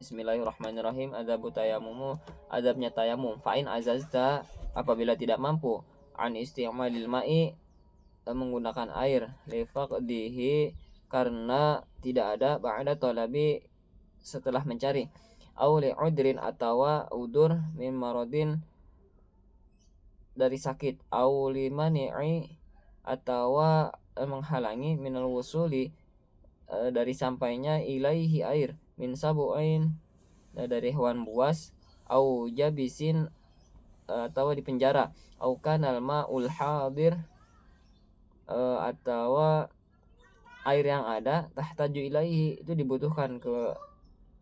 Bismillahirrahmanirrahim. Adabu tayamumu, adabnya tayamum. Fa'in azazta, apabila tidak mampu an isti'malil ma'i, menggunakan air, lifaqdihi, karena tidak ada, ba'da talabi, setelah mencari, au li'udrin, atau udur, min maradin, dari sakit, au limani'i, atau menghalangi, minal wusuli, dari sampainya, ilaihi air, min sabu'in, dari hewan buas, au jabisin, atau di penjara, au kanal ma'ul hadir, atau air yang ada, tahtaju ilaihi, itu dibutuhkan ke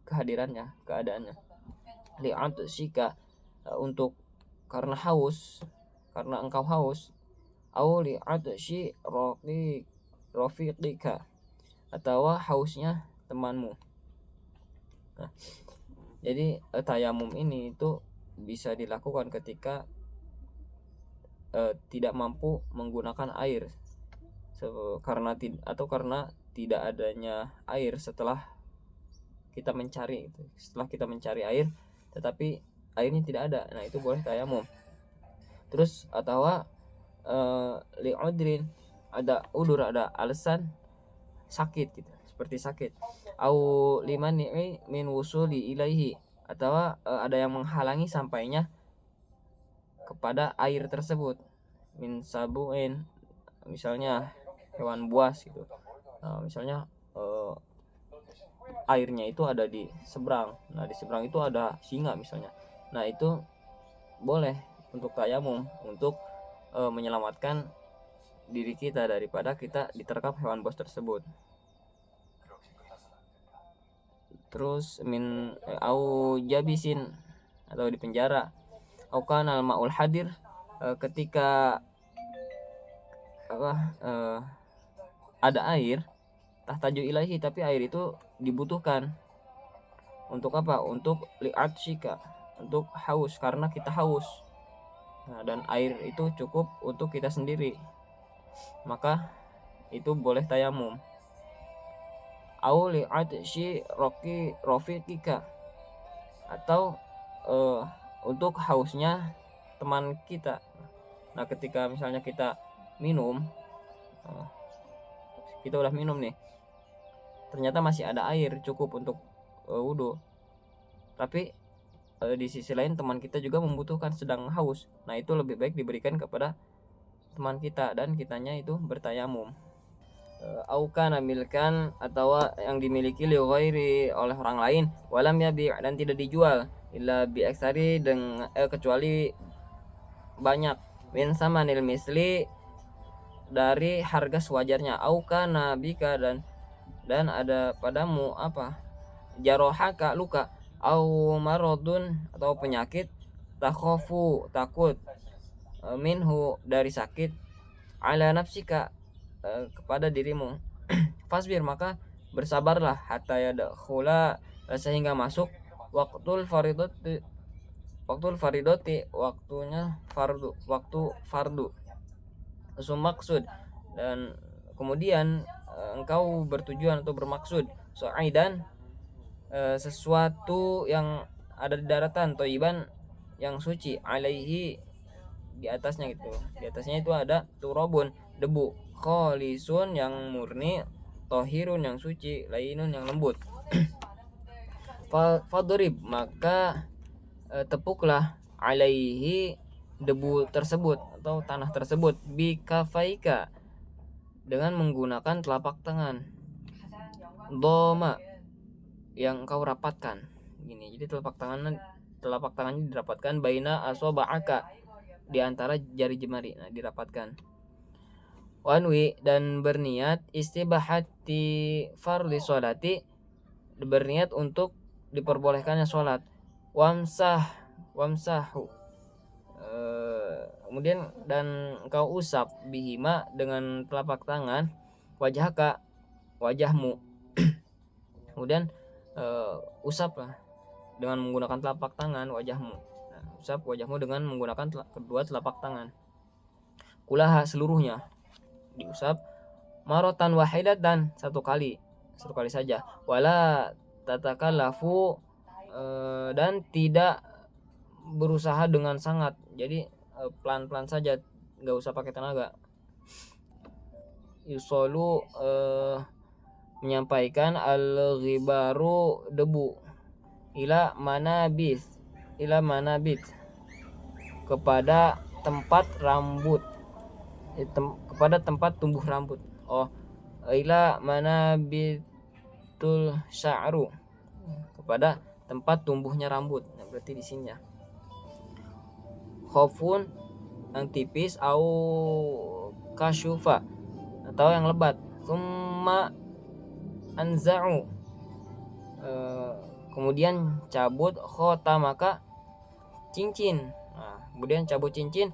kehadirannya, keadaannya, li'atsika, untuk karena haus, karena engkau haus, au li'atsi rafiqika, atau hausnya temanmu. Nah, jadi tayamum ini itu bisa dilakukan ketika tidak mampu menggunakan air, karena tidak adanya air setelah kita mencari, air tetapi airnya tidak ada, nah itu boleh tayamum. Terus atau li'udrin, ada udur, ada alasan sakit gitu, seperti sakit, au limani'i min wusuli ilaihi, atau ada yang menghalangi sampainya kepada air tersebut, min sabuin, misalnya hewan buas gitu. Nah, misalnya airnya itu ada di seberang, nah di seberang itu ada singa misalnya, nah itu boleh untuk tayamum, untuk menyelamatkan diri kita daripada kita diterkap hewan buas tersebut. Terus min au jabisin, atau di penjara, au kanal ma'ul hadir, ketika ada air, tahtaju ilahi, tapi air itu dibutuhkan untuk apa? Untuk li'atsyika, untuk haus, karena kita haus. Nah, dan air itu cukup untuk kita sendiri, maka itu boleh tayamum. Au li'atsyi rafiqika, atau untuk hausnya teman kita. Nah, ketika misalnya kita minum, kita udah minum nih, ternyata masih ada air cukup untuk wudhu, tapi di sisi lain teman kita juga membutuhkan, sedang haus, nah itu lebih baik diberikan kepada teman kita dan kitanya itu bertayamum. Auka namilkan, atau yang dimiliki li ghairi, oleh orang lain, walam yabi', dan tidak dijual, illa bi aksari, dengan kecuali banyak, min samanil misli, dari harga sewajarnya, auka nabika, dan ada padamu apa, jarohaka, luka, au marodun, atau penyakit, takhofu, takut, minhu, dari sakit, ala nafsika, kepada dirimu, fasbir, maka bersabarlah, hatta yadkhula, sehingga masuk, waktul faridoti, waktunya waktu fardu, maksud, dan kemudian engkau bertujuan atau bermaksud, suaidan, sesuatu yang ada di daratan, toiban, yang suci, alaihi, di atasnya gitu, di atasnya itu ada turabun, debu, kholisun, yang murni, tohirun, yang suci, lainun, yang lembut. Fadrib, maka tepuklah, alaihi, debu tersebut atau tanah tersebut, bikafaika, dengan menggunakan telapak tangan, doma, yang kau rapatkan gini. Jadi telapak tangannya dirapatkan, baina asoba'aka, di antara jari jemari, nah dirapatkan. Wanwi, dan berniat, istibahati fardhi sholati, berniat untuk diperbolehkannya sholat, wamsahu, kemudian dan engkau usap, bihima, dengan telapak tangan, wajhaka, wajahmu, kemudian usaplah dengan menggunakan telapak tangan wajahmu. Nah, usap wajahmu dengan menggunakan kedua telapak tangan, kulaha, seluruhnya diusap, marotan wahidat, dan satu kali saja, wala tatakallafu, dan tidak berusaha dengan sangat. Jadi pelan-pelan saja, nggak usah pakai tenaga. Yusolu menyampaikan al-ghibaru debu ila manabit kepada tempat rambut, kepada tempat tumbuh rambut. Ila manabitul sya'ru, kepada tempat tumbuhnya rambut. Nah, berarti di sini ya. Khofun yang tipis, au kasyufa atau yang lebat. Summa anza'u, kemudian cabut khotamaka, cincin. Nah, kemudian cabut cincin.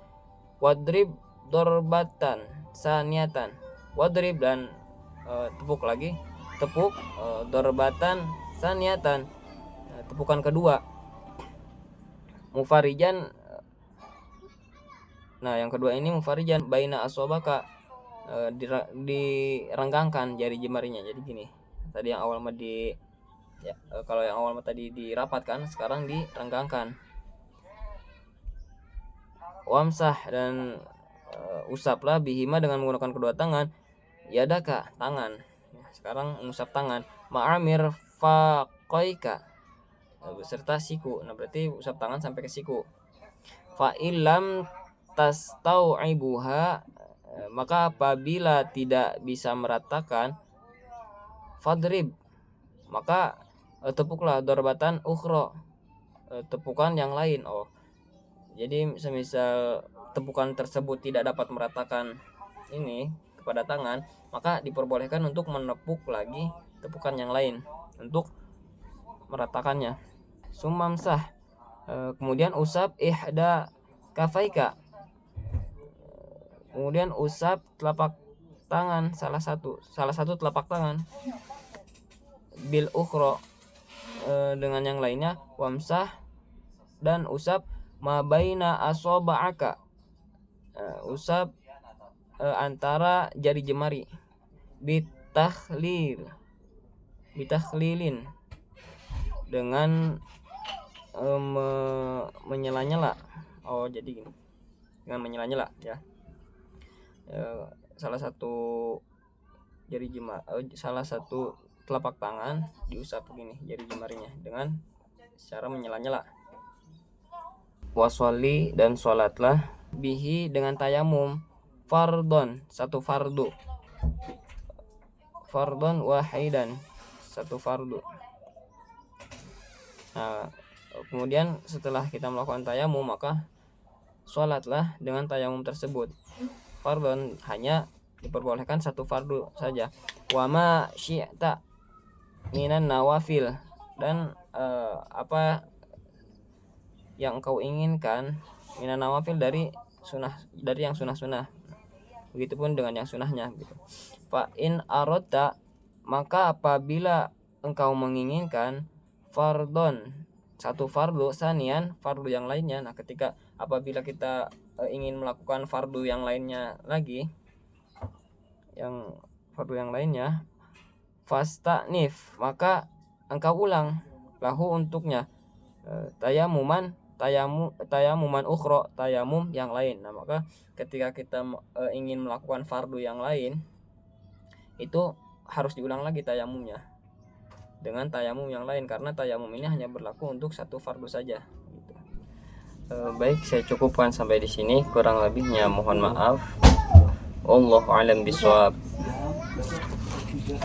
Wadrib dorbatan saniatan, wadrib dan tepuk lagi, dorbatan saniatan, tepukan kedua. Mufarijan, nah yang kedua ini mufarijan baina asobaka, direnggangkan jari jemarinya. Jadi gini, tadi yang awal mah kalau yang awal mah tadi dirapatkan, sekarang direnggangkan. Wamsah, dan usaplah bihima dengan menggunakan kedua tangan, yadaka tangan. Sekarang mengusap tangan, ma'amir faqaika, beserta siku. Nah berarti usap tangan sampai ke siku. Fa illam tastau'ibuha, maka apabila tidak bisa meratakan, fadrib, maka tepuklah dorbatan ukhra, tepukan yang lain. Jadi semisal tepukan tersebut tidak dapat meratakan ini kepada tangan, maka diperbolehkan untuk menepuk lagi tepukan yang lain untuk meratakannya. Sumamsah, kemudian usap ihda kafaika, kemudian usap telapak tangan, salah satu telapak tangan, bil ukhra, dengan yang lainnya. Wamsah, dan usap mabaina asoba'aka, usap antara jari jemari. Bitakhlilin, dengan menyela-nyela. Jadi gini, dengan menyela-nyela ya. Salah satu telapak tangan diusap begini jari jemarinya dengan cara menyela-nyela. Wasoli, dan sholatlah bihi dengan tayamum, fardon, satu fardu, fardon wahidan, satu fardu. Nah, kemudian setelah kita melakukan tayamum, maka sholatlah dengan tayamum tersebut. Fardon, hanya diperbolehkan satu fardu saja. Wama syi'ta minan nawafil, dan apa yang engkau inginkan, minan nawafil, dari yang sunah-sunah. Begitupun dengan yang sunahnya gitu. Fa in aradta, maka apabila engkau menginginkan, fardon, satu fardu, sanian, fardu yang lainnya. Nah ketika apabila kita ingin melakukan fardu yang lainnya lagi, yang fardu yang lainnya, fastanif, maka engkau ulang lahu untuknya, tayamuman ukhra, tayamum yang lain. Nah maka ketika kita ingin melakukan fardu yang lain, itu harus diulang lagi tayamumnya dengan tayamum yang lain, karena tayamum ini hanya berlaku untuk satu fardu saja gitu. Baik, saya cukupkan sampai di sini, kurang lebihnya mohon maaf. Wallahu a'lam bishawab.